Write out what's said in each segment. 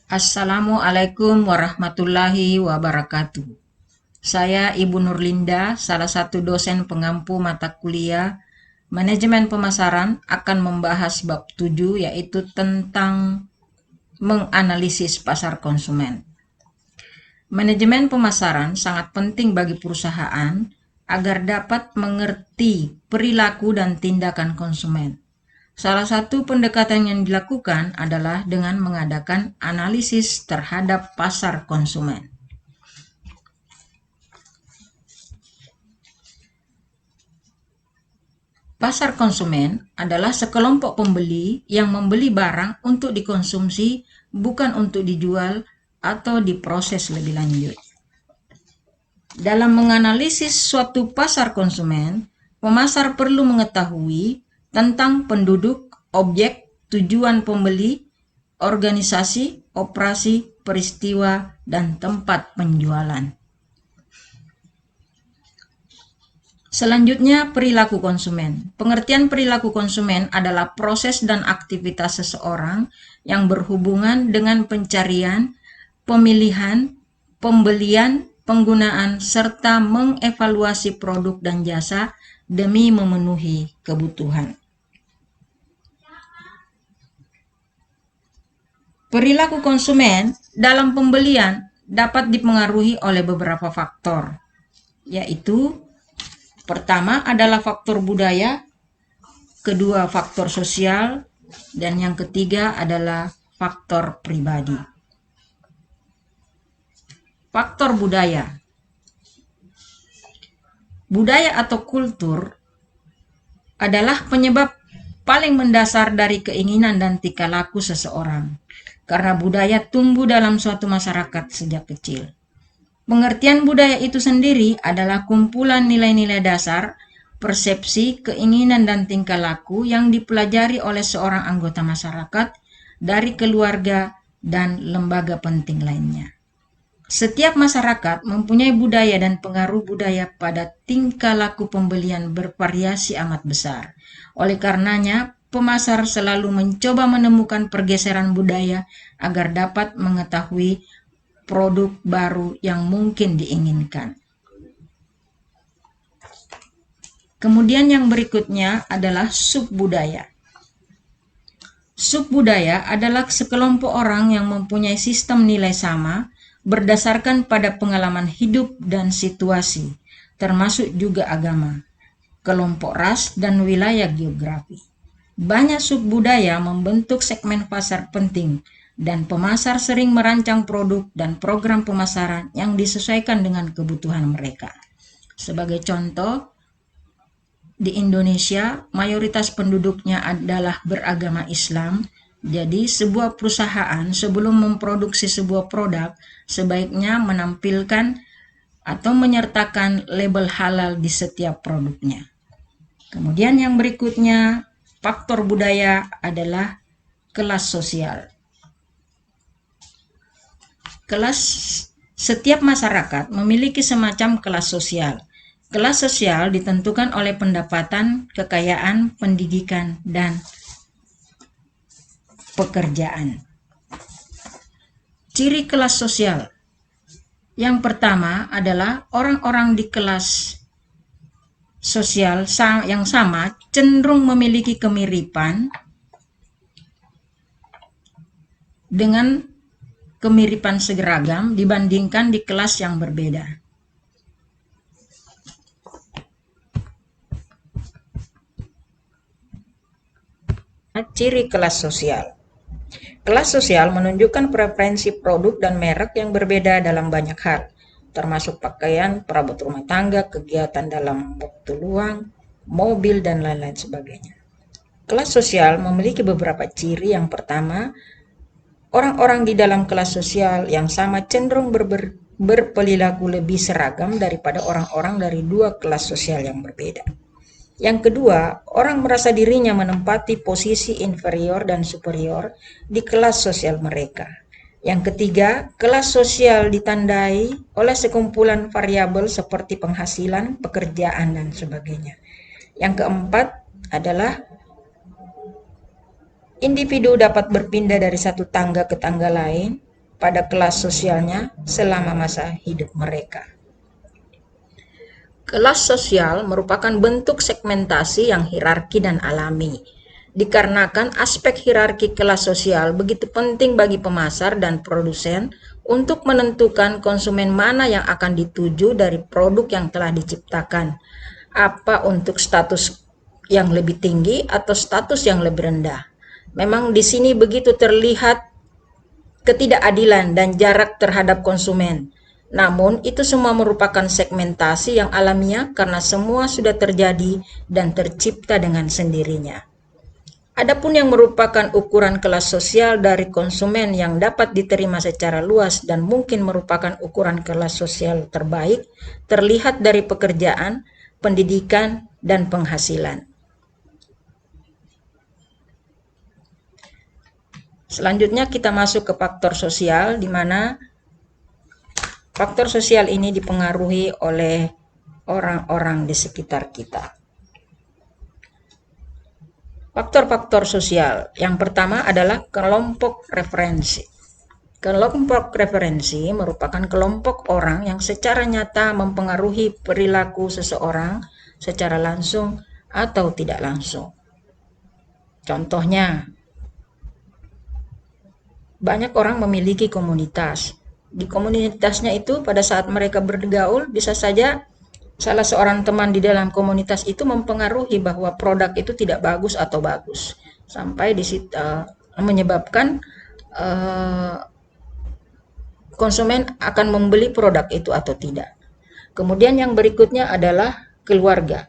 Assalamualaikum warahmatullahi wabarakatuh. Saya Ibu Nurlinda, salah satu dosen pengampu mata kuliah Manajemen Pemasaran, akan membahas bab 7, yaitu tentang menganalisis pasar konsumen. Manajemen pemasaran sangat penting bagi perusahaan agar dapat mengerti perilaku dan tindakan konsumen. Salah satu pendekatan yang dilakukan adalah dengan mengadakan analisis terhadap pasar konsumen. Pasar konsumen adalah sekelompok pembeli yang membeli barang untuk dikonsumsi, bukan untuk dijual atau diproses lebih lanjut. Dalam menganalisis suatu pasar konsumen, pemasar perlu mengetahui tentang penduduk, objek, tujuan pembeli, organisasi, operasi, peristiwa, dan tempat penjualan. Selanjutnya, perilaku konsumen. Pengertian perilaku konsumen adalah proses dan aktivitas seseorang yang berhubungan dengan pencarian, pemilihan, pembelian, penggunaan, serta mengevaluasi produk dan jasa demi memenuhi kebutuhan. Perilaku konsumen dalam pembelian dapat dipengaruhi oleh beberapa faktor, yaitu pertama adalah faktor budaya, kedua faktor sosial, dan yang ketiga adalah faktor pribadi. Faktor budaya. Budaya atau kultur adalah penyebab paling mendasar dari keinginan dan tingkah laku seseorang, karena budaya tumbuh dalam suatu masyarakat sejak kecil. Pengertian budaya itu sendiri adalah kumpulan nilai-nilai dasar, persepsi, keinginan, dan tingkah laku yang dipelajari oleh seorang anggota masyarakat dari keluarga dan lembaga penting lainnya. Setiap masyarakat mempunyai budaya dan pengaruh budaya pada tingkah laku pembelian bervariasi amat besar. Oleh karenanya, pemasar selalu mencoba menemukan pergeseran budaya agar dapat mengetahui produk baru yang mungkin diinginkan. Kemudian yang berikutnya adalah subbudaya. Subbudaya adalah sekelompok orang yang mempunyai sistem nilai sama berdasarkan pada pengalaman hidup dan situasi, termasuk juga agama, kelompok ras, dan wilayah geografi. Banyak subbudaya membentuk segmen pasar penting, dan pemasar sering merancang produk dan program pemasaran yang disesuaikan dengan kebutuhan mereka. Sebagai contoh, di Indonesia mayoritas penduduknya adalah beragama Islam. Jadi sebuah perusahaan sebelum memproduksi sebuah produk sebaiknya menampilkan atau menyertakan label halal di setiap produknya. Kemudian yang berikutnya, faktor budaya adalah kelas sosial. Setiap masyarakat memiliki semacam kelas sosial. Kelas sosial ditentukan oleh pendapatan, kekayaan, pendidikan, dan pekerjaan. Ciri kelas sosial. Yang pertama adalah orang-orang di kelas sosial yang sama cenderung memiliki kemiripan dengan kemiripan seragam dibandingkan di kelas yang berbeda. Ciri kelas sosial. Kelas sosial menunjukkan preferensi produk dan merek yang berbeda dalam banyak hal, termasuk pakaian, perabot rumah tangga, kegiatan dalam waktu luang, mobil, dan lain-lain sebagainya. Kelas sosial memiliki beberapa ciri. Yang pertama, orang-orang di dalam kelas sosial yang sama cenderung berperilaku lebih seragam daripada orang-orang dari dua kelas sosial yang berbeda. Yang kedua, orang merasa dirinya menempati posisi inferior dan superior di kelas sosial mereka. Yang ketiga, kelas sosial ditandai oleh sekumpulan variabel seperti penghasilan, pekerjaan, dan sebagainya. Yang keempat adalah individu dapat berpindah dari satu tangga ke tangga lain pada kelas sosialnya selama masa hidup mereka. Kelas sosial merupakan bentuk segmentasi yang hierarki dan alami. Dikarenakan aspek hierarki kelas sosial begitu penting bagi pemasar dan produsen untuk menentukan konsumen mana yang akan dituju dari produk yang telah diciptakan. Apa untuk status yang lebih tinggi atau status yang lebih rendah. Memang di sini begitu terlihat ketidakadilan dan jarak terhadap konsumen. Namun, itu semua merupakan segmentasi yang alamiah karena semua sudah terjadi dan tercipta dengan sendirinya. Adapun yang merupakan ukuran kelas sosial dari konsumen yang dapat diterima secara luas dan mungkin merupakan ukuran kelas sosial terbaik, terlihat dari pekerjaan, pendidikan, dan penghasilan. Selanjutnya kita masuk ke faktor sosial, di mana faktor sosial ini dipengaruhi oleh orang-orang di sekitar kita. Faktor-faktor sosial. Yang pertama adalah kelompok referensi. Kelompok referensi merupakan kelompok orang yang secara nyata mempengaruhi perilaku seseorang secara langsung atau tidak langsung. Contohnya, banyak orang memiliki komunitas. Di komunitasnya itu pada saat mereka bergaul bisa saja salah seorang teman di dalam komunitas itu mempengaruhi bahwa produk itu tidak bagus atau bagus. Sampai di situ menyebabkan konsumen akan membeli produk itu atau tidak. Kemudian yang berikutnya adalah keluarga.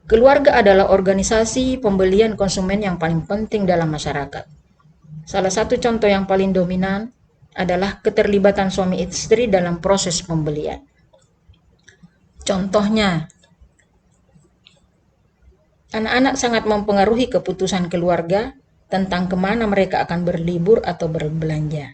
Keluarga adalah organisasi pembelian konsumen yang paling penting dalam masyarakat. Salah satu contoh yang paling dominan adalah keterlibatan suami istri dalam proses pembelian. Contohnya, anak-anak sangat mempengaruhi keputusan keluarga tentang kemana mereka akan berlibur atau berbelanja.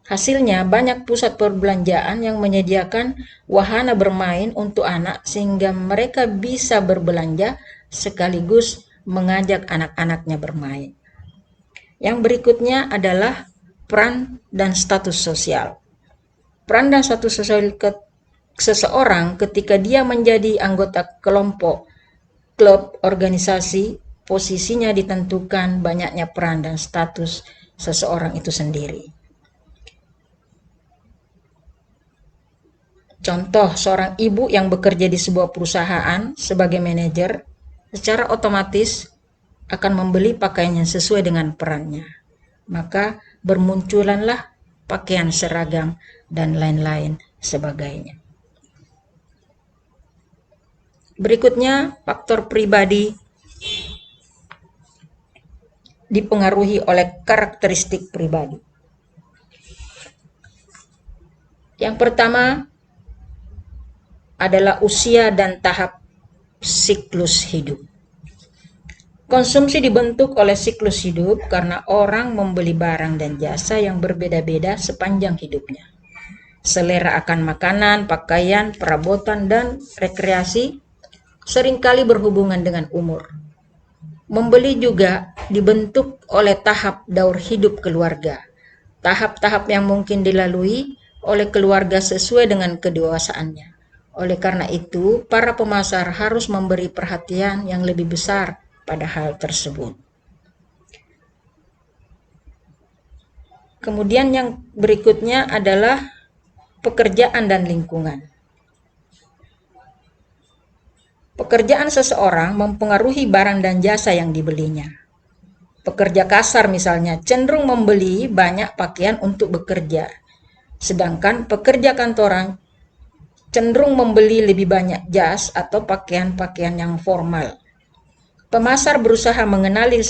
Hasilnya, banyak pusat perbelanjaan yang menyediakan wahana bermain untuk anak sehingga mereka bisa berbelanja sekaligus mengajak anak-anaknya bermain. Yang berikutnya adalah peran dan status sosial. Peran dan status sosial seseorang ketika dia menjadi anggota kelompok, klub, organisasi, posisinya ditentukan banyaknya peran dan status seseorang itu sendiri. Contoh, seorang ibu yang bekerja di sebuah perusahaan sebagai manajer secara otomatis akan membeli pakaian yang sesuai dengan perannya. Maka bermunculanlah pakaian seragam dan lain-lain sebagainya. Berikutnya, faktor pribadi dipengaruhi oleh karakteristik pribadi. Yang pertama adalah usia dan tahap siklus hidup. Konsumsi dibentuk oleh siklus hidup karena orang membeli barang dan jasa yang berbeda-beda sepanjang hidupnya. Selera akan makanan, pakaian, perabotan, dan rekreasi seringkali berhubungan dengan umur. Membeli juga dibentuk oleh tahap daur hidup keluarga. Tahap-tahap yang mungkin dilalui oleh keluarga sesuai dengan kedewasaannya. Oleh karena itu, para pemasar harus memberi perhatian yang lebih besar pada hal tersebut. Kemudian yang berikutnya adalah pekerjaan dan lingkungan. Pekerjaan seseorang mempengaruhi barang dan jasa yang dibelinya. Pekerja kasar misalnya cenderung membeli banyak pakaian untuk bekerja, sedangkan pekerja kantoran cenderung membeli lebih banyak jas atau pakaian-pakaian yang formal. Pemasar berusaha mengenali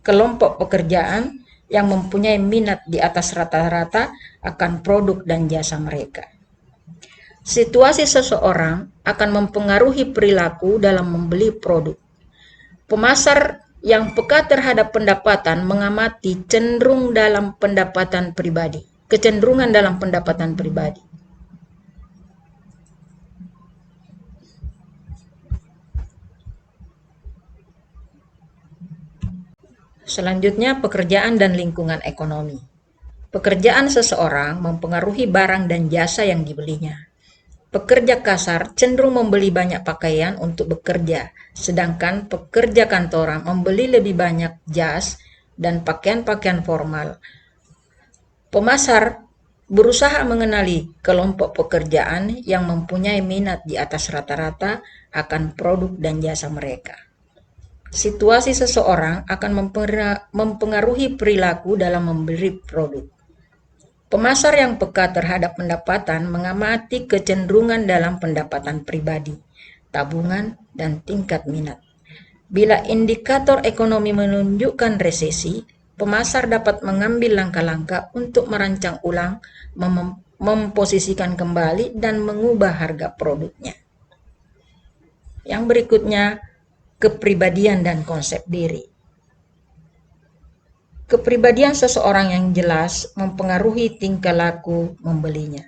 kelompok pekerjaan yang mempunyai minat di atas rata-rata akan produk dan jasa mereka. Situasi seseorang akan mempengaruhi perilaku dalam membeli produk. Pemasar yang peka terhadap pendapatan mengamati kecenderungan dalam pendapatan pribadi. Selanjutnya, pekerjaan dan lingkungan ekonomi. Pekerjaan seseorang mempengaruhi barang dan jasa yang dibelinya. Pekerja kasar cenderung membeli banyak pakaian untuk bekerja, sedangkan pekerja kantoran membeli lebih banyak jas dan pakaian-pakaian formal. Pemasar berusaha mengenali kelompok pekerjaan yang mempunyai minat di atas rata-rata akan produk dan jasa mereka. Situasi seseorang akan mempengaruhi perilaku dalam membeli produk. Pemasar yang peka terhadap pendapatan mengamati kecenderungan dalam pendapatan pribadi, tabungan, dan tingkat minat. Bila indikator ekonomi menunjukkan resesi, pemasar dapat mengambil langkah-langkah untuk merancang ulang, memposisikan kembali, dan mengubah harga produknya. Yang berikutnya, kepribadian dan konsep diri. Kepribadian seseorang yang jelas mempengaruhi tingkah laku membelinya.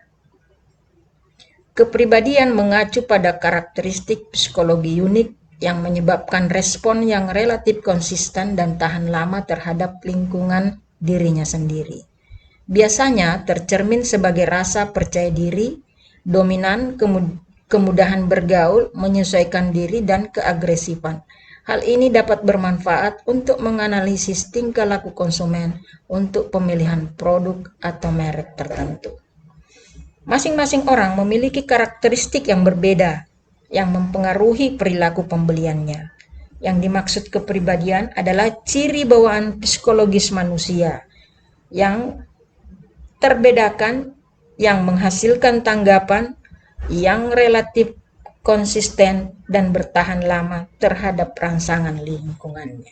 Kepribadian mengacu pada karakteristik psikologi unik yang menyebabkan respon yang relatif konsisten dan tahan lama terhadap lingkungan dirinya sendiri. Biasanya tercermin sebagai rasa percaya diri, dominan, kemudahan bergaul, menyesuaikan diri, dan keagresifan. Hal ini dapat bermanfaat untuk menganalisis tingkah laku konsumen untuk pemilihan produk atau merek tertentu. Masing-masing orang memiliki karakteristik yang berbeda yang mempengaruhi perilaku pembeliannya. Yang dimaksud kepribadian adalah ciri bawaan psikologis manusia yang terbedakan, yang menghasilkan tanggapan yang relatif konsisten dan bertahan lama terhadap rangsangan lingkungannya.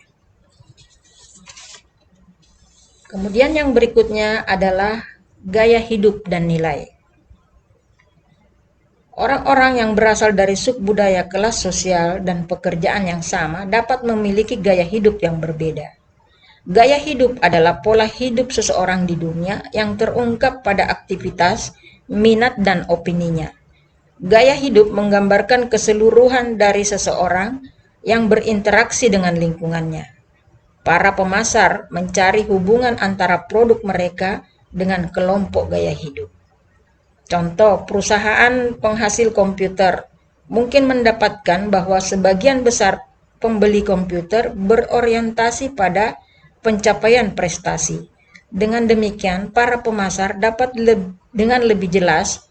Kemudian yang berikutnya adalah gaya hidup dan nilai. Orang-orang yang berasal dari suku budaya, kelas sosial, dan pekerjaan yang sama dapat memiliki gaya hidup yang berbeda. Gaya hidup adalah pola hidup seseorang di dunia yang terungkap pada aktivitas, minat, dan opininya. Gaya hidup menggambarkan keseluruhan dari seseorang yang berinteraksi dengan lingkungannya. Para pemasar mencari hubungan antara produk mereka dengan kelompok gaya hidup. Contoh, perusahaan penghasil komputer mungkin mendapatkan bahwa sebagian besar pembeli komputer berorientasi pada pencapaian prestasi. Dengan demikian, para pemasar dapat dengan lebih jelas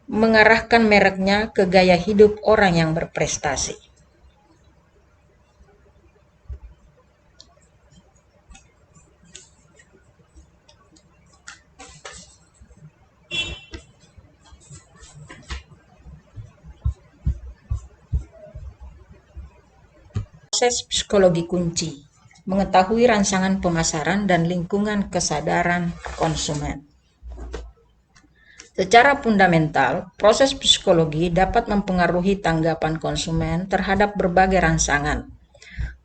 mengarahkan mereknya ke gaya hidup orang yang berprestasi. Proses psikologi kunci, mengetahui rangsangan pemasaran dan lingkungan kesadaran konsumen. Secara fundamental, proses psikologi dapat mempengaruhi tanggapan konsumen terhadap berbagai rangsangan.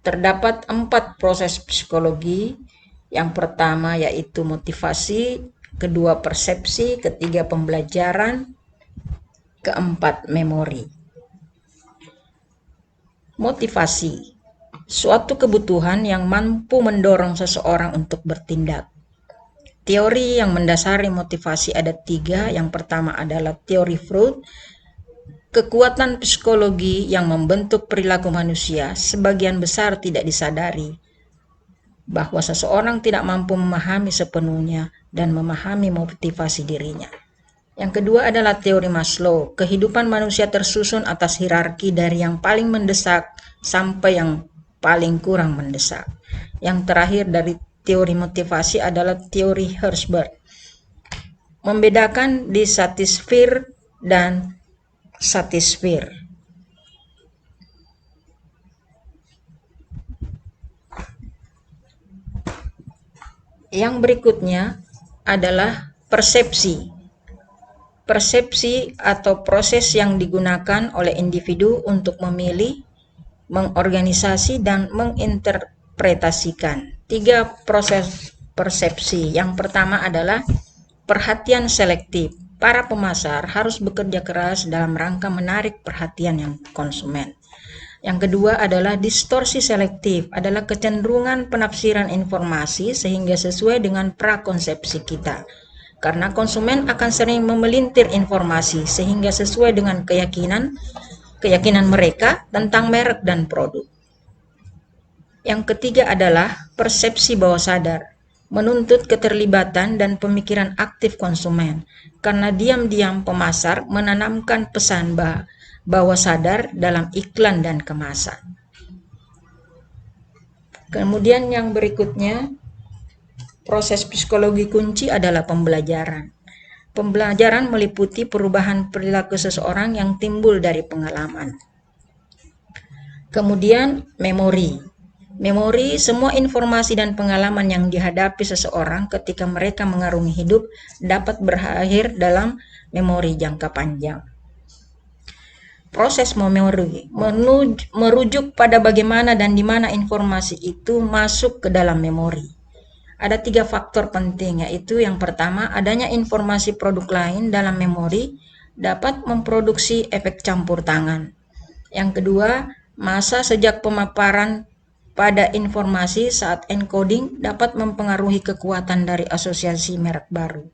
Terdapat 4 proses psikologi. Yang pertama yaitu motivasi, kedua persepsi, ketiga pembelajaran, keempat memori. Motivasi, suatu kebutuhan yang mampu mendorong seseorang untuk bertindak. Teori yang mendasari motivasi ada 3. Yang pertama adalah teori Freud, kekuatan psikologi yang membentuk perilaku manusia sebagian besar tidak disadari, bahwa seseorang tidak mampu memahami sepenuhnya dan memahami motivasi dirinya. Yang kedua adalah teori Maslow, kehidupan manusia tersusun atas hierarki dari yang paling mendesak sampai yang paling kurang mendesak. Yang terakhir dari teori motivasi adalah teori Herzberg, membedakan di satisfier dan satisfier. Yang berikutnya adalah persepsi. Persepsi atau proses yang digunakan oleh individu untuk memilih, mengorganisasi, dan menginterpretasikan. 3 proses persepsi. Yang pertama adalah perhatian selektif. Para pemasar harus bekerja keras dalam rangka menarik perhatian yang konsumen. Yang kedua adalah distorsi selektif, adalah kecenderungan penafsiran informasi sehingga sesuai dengan prakonsepsi kita. karena konsumen akan sering memelintir informasi sehingga sesuai dengan keyakinan mereka tentang merek dan produk. Yang ketiga adalah persepsi bawah sadar, menuntut keterlibatan dan pemikiran aktif konsumen, karena diam-diam pemasar menanamkan pesan bawah sadar dalam iklan dan kemasan. Kemudian yang berikutnya, proses psikologi kunci adalah pembelajaran. Pembelajaran meliputi perubahan perilaku seseorang yang timbul dari pengalaman. Kemudian memori. Memori semua informasi dan pengalaman yang dihadapi seseorang ketika mereka mengarungi hidup dapat berakhir dalam memori jangka panjang. Proses memori merujuk pada bagaimana dan di mana informasi itu masuk ke dalam memori. Ada 3 faktor penting, yaitu yang pertama, adanya informasi produk lain dalam memori dapat memproduksi efek campur tangan. Yang kedua, masa sejak pemaparan pada informasi saat encoding dapat mempengaruhi kekuatan dari asosiasi merek baru.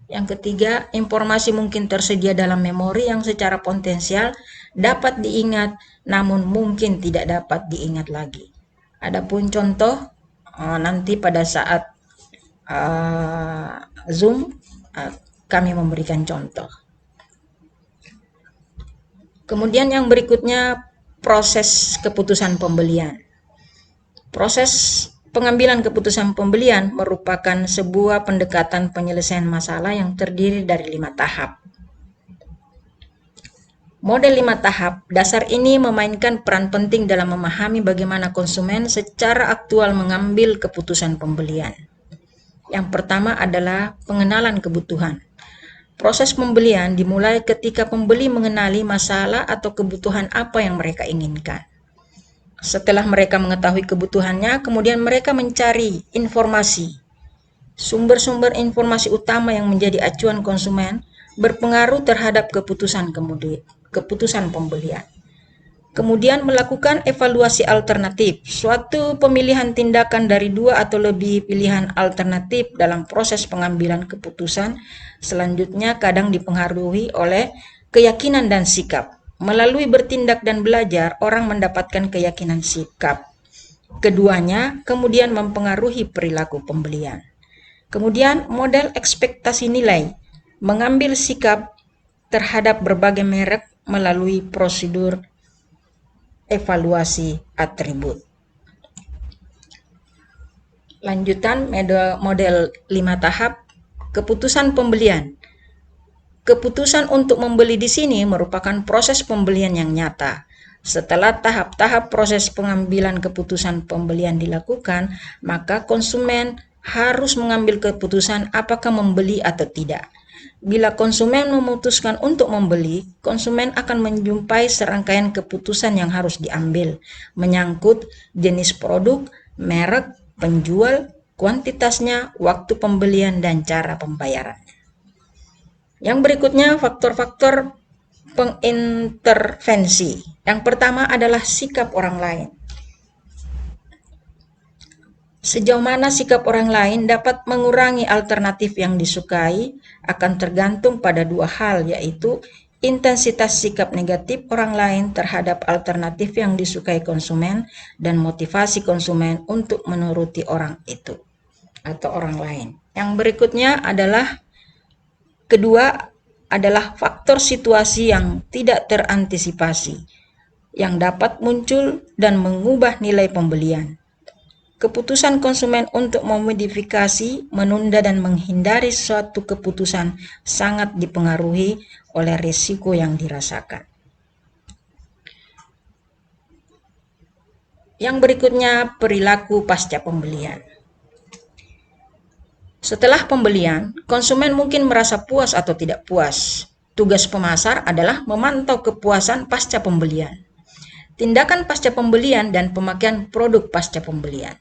Yang ketiga, informasi mungkin tersedia dalam memori yang secara potensial dapat diingat, namun mungkin tidak dapat diingat lagi. Adapun contoh, nanti pada saat Zoom kami memberikan contoh. Kemudian yang berikutnya, proses keputusan pembelian. Proses pengambilan keputusan pembelian merupakan sebuah pendekatan penyelesaian masalah yang terdiri dari 5 tahap. Model 5 tahap dasar ini memainkan peran penting dalam memahami bagaimana konsumen secara aktual mengambil keputusan pembelian. Yang pertama adalah pengenalan kebutuhan. Proses pembelian dimulai ketika pembeli mengenali masalah atau kebutuhan apa yang mereka inginkan. Setelah mereka mengetahui kebutuhannya, kemudian mereka mencari informasi. Sumber-sumber informasi utama yang menjadi acuan konsumen berpengaruh terhadap keputusan pembelian. Kemudian melakukan evaluasi alternatif. Suatu pemilihan tindakan dari 2 atau lebih pilihan alternatif dalam proses pengambilan keputusan selanjutnya kadang dipengaruhi oleh keyakinan dan sikap. Melalui bertindak dan belajar, orang mendapatkan keyakinan sikap. Keduanya kemudian mempengaruhi perilaku pembelian. Kemudian model ekspektasi nilai, mengambil sikap terhadap berbagai merek melalui prosedur evaluasi atribut. Lanjutan model 5 tahap, keputusan pembelian. Keputusan untuk membeli di sini merupakan proses pembelian yang nyata. Setelah tahap-tahap proses pengambilan keputusan pembelian dilakukan, maka konsumen harus mengambil keputusan apakah membeli atau tidak. Bila konsumen memutuskan untuk membeli, konsumen akan menjumpai serangkaian keputusan yang harus diambil, menyangkut jenis produk, merek, penjual, kuantitasnya, waktu pembelian, dan cara pembayaran. Yang berikutnya, faktor-faktor pengintervensi. Yang pertama adalah sikap orang lain. Sejauh mana sikap orang lain dapat mengurangi alternatif yang disukai akan tergantung pada 2 hal, yaitu intensitas sikap negatif orang lain terhadap alternatif yang disukai konsumen dan motivasi konsumen untuk menuruti orang itu atau orang lain. Yang berikutnya adalah kedua adalah faktor situasi yang tidak terantisipasi yang dapat muncul dan mengubah nilai pembelian. Keputusan konsumen untuk memodifikasi, menunda dan menghindari suatu keputusan sangat dipengaruhi oleh risiko yang dirasakan. Yang berikutnya, perilaku pasca pembelian. Setelah pembelian, konsumen mungkin merasa puas atau tidak puas. Tugas pemasar adalah memantau kepuasan pasca pembelian, tindakan pasca pembelian, dan pemakaian produk pasca pembelian.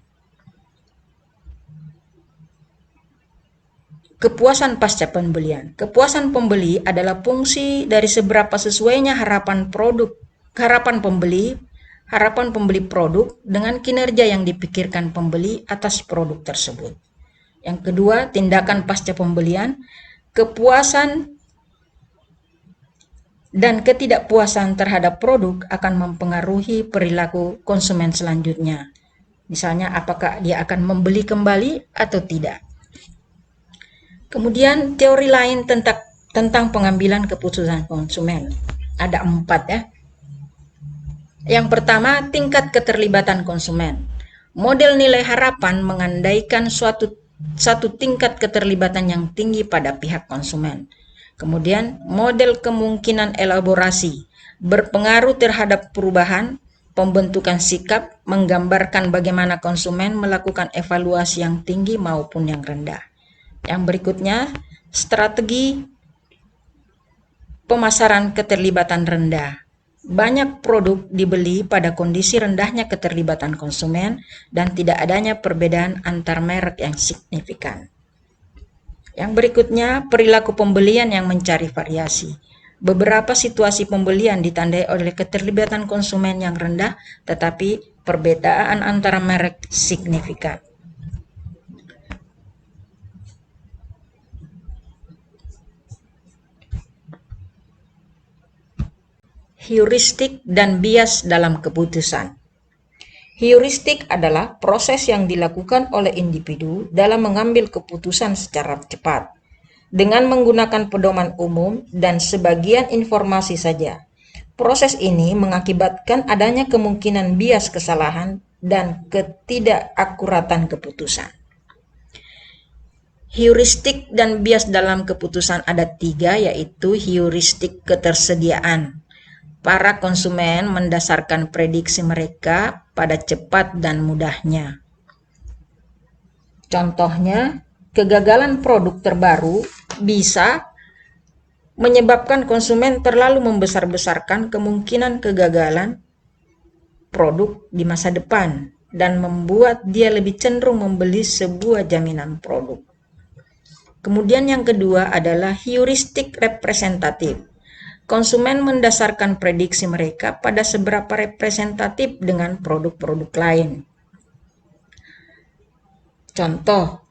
Kepuasan pasca pembelian. Kepuasan pembeli adalah fungsi dari seberapa sesuainya harapan pembeli produk dengan kinerja yang dipikirkan pembeli atas produk tersebut. Yang kedua, tindakan pasca pembelian. kepuasan dan ketidakpuasan terhadap produk akan mempengaruhi perilaku konsumen selanjutnya. Misalnya, apakah dia akan membeli kembali atau tidak. Kemudian teori lain tentang pengambilan keputusan konsumen. Ada 4 ya. Yang pertama, tingkat keterlibatan konsumen. Model nilai harapan mengandaikan satu tingkat keterlibatan yang tinggi pada pihak konsumen. Kemudian, model kemungkinan elaborasi berpengaruh terhadap perubahan pembentukan sikap, menggambarkan bagaimana konsumen melakukan evaluasi yang tinggi maupun yang rendah. Yang berikutnya, strategi pemasaran keterlibatan rendah. Banyak produk dibeli pada kondisi rendahnya keterlibatan konsumen dan tidak adanya perbedaan antar merek yang signifikan. Yang berikutnya, perilaku pembelian yang mencari variasi. Beberapa situasi pembelian ditandai oleh keterlibatan konsumen yang rendah, tetapi perbedaan antara merek signifikan. Heuristik dan bias dalam keputusan. Heuristik adalah proses yang dilakukan oleh individu dalam mengambil keputusan secara cepat, dengan menggunakan pedoman umum dan sebagian informasi saja. Proses ini mengakibatkan adanya kemungkinan bias kesalahan dan ketidakakuratan keputusan. Heuristik dan bias dalam keputusan ada 3, yaitu heuristik ketersediaan. Para konsumen mendasarkan prediksi mereka pada cepat dan mudahnya. Contohnya, kegagalan produk terbaru bisa menyebabkan konsumen terlalu membesar-besarkan kemungkinan kegagalan produk di masa depan dan membuat dia lebih cenderung membeli sebuah jaminan produk. Kemudian yang kedua adalah heuristik representatif. Konsumen mendasarkan prediksi mereka pada seberapa representatif dengan produk-produk lain. Contoh,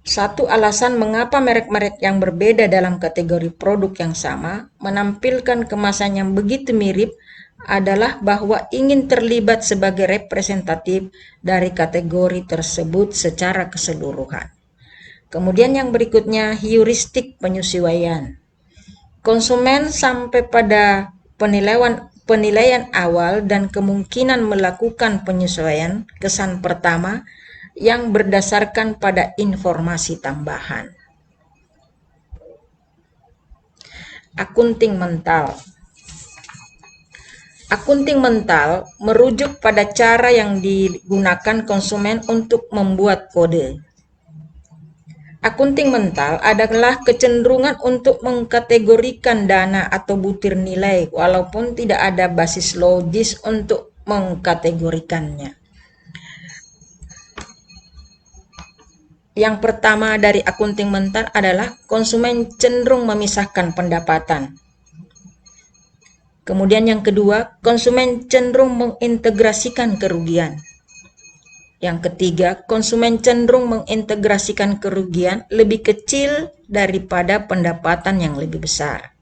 satu alasan mengapa merek-merek yang berbeda dalam kategori produk yang sama menampilkan kemasan yang begitu mirip adalah bahwa ingin terlibat sebagai representatif dari kategori tersebut secara keseluruhan. Kemudian yang berikutnya, heuristik penyesuaian. Konsumen sampai pada penilaian awal dan kemungkinan melakukan penyesuaian kesan pertama yang berdasarkan pada informasi tambahan. Akunting mental. Akunting mental merujuk pada cara yang digunakan konsumen untuk membuat kode. Akunting mental adalah kecenderungan untuk mengkategorikan dana atau butir nilai walaupun tidak ada basis logis untuk mengkategorikannya. Yang pertama dari akunting mental adalah konsumen cenderung memisahkan pendapatan. Kemudian yang kedua, konsumen cenderung mengintegrasikan kerugian. Yang ketiga, konsumen cenderung mengintegrasikan kerugian lebih kecil daripada pendapatan yang lebih besar.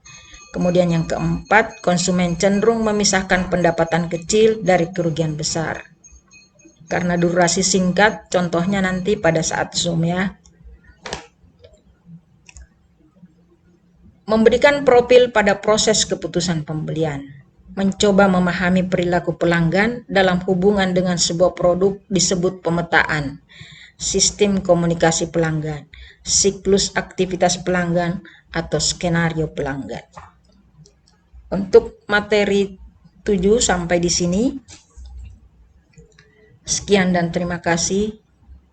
Kemudian yang keempat, konsumen cenderung memisahkan pendapatan kecil dari kerugian besar. Karena durasi singkat, contohnya nanti pada saat Zoom ya. Memberikan profil pada proses keputusan pembelian. Mencoba memahami perilaku pelanggan dalam hubungan dengan sebuah produk disebut pemetaan, sistem komunikasi pelanggan, siklus aktivitas pelanggan, atau skenario pelanggan. Untuk materi 7 sampai di sini. Sekian dan terima kasih.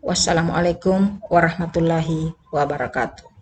Wassalamualaikum warahmatullahi wabarakatuh.